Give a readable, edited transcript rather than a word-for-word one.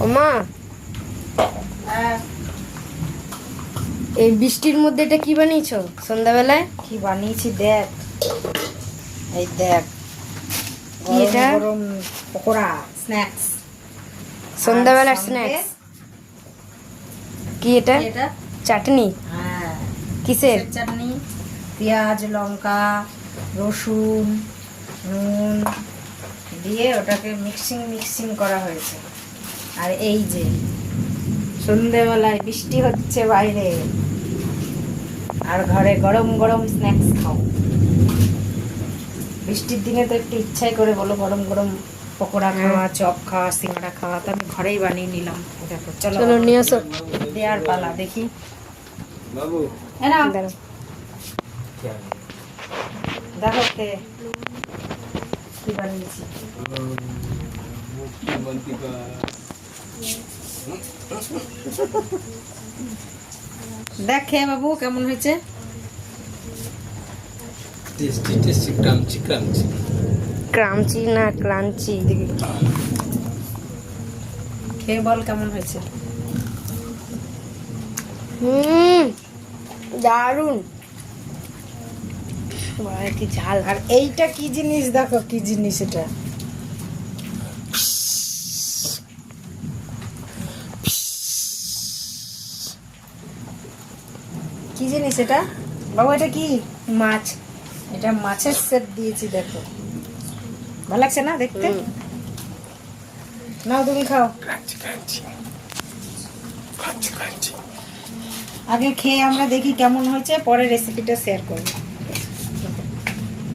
ওমা, এই বৃষ্টির মধ্যে এটা কি বানিয়েছো সন্ধ্যাবেলায়? কি বানিয়েছি দেখ, এই দেখ, কি এটা? গরম পকোড়া, স্ন্যাক্স, সন্ধ্যাবেলার স্ন্যাক্স। কি এটা? এটা চাটনি? হ্যাঁ, কিসের? চাটনি, পেঁয়াজ, লঙ্কা, রসুন, নুন দিয়ে ওটাকে মিক্সিং করা হয়েছে। আর এই যে সন্ধ্যেবেলায় বৃষ্টি হচ্ছে বাইরে, আর ঘরে গরম গরম স্ন্যাক্স খাও। বৃষ্টির দিনে তো একটু ইচ্ছাই করে বলো গরম গরম পকোড়া খাওয়া, চপ খাওয়া, সিঙ্গাড়া খাওয়া। তো আমি ঘরেই বানিয়ে নিলাম। দেখো, চলো চলো নিয়ে আসো। দেয়ার পালা, দেখি। বাবু দাঁড়াও। দেখো কে কি বানিয়েছি। দেখে বাবু কেমন হয়েছে। Tasty tasty crunchy crunchy. Crunchy না ক্রাঞ্চি? খেয়ে বল কেমন হয়েছে। দারুন। কি ঝাল। আর এইটা কি জিনিস, দেখো কি জিনিস এটা। কি জিনিস এটা বাবু? এটা কি? মাছ। এটা মাছের সেট দিয়েছি, দেখো ভালো লাগছে না দেখতে? নাও তুমি খাও। Crunchy crunchy crunchy crunchy. আগে খেয়ে আমরা দেখি কেমন হয়েছে, পরে রেসিপিটা শেয়ার করবো।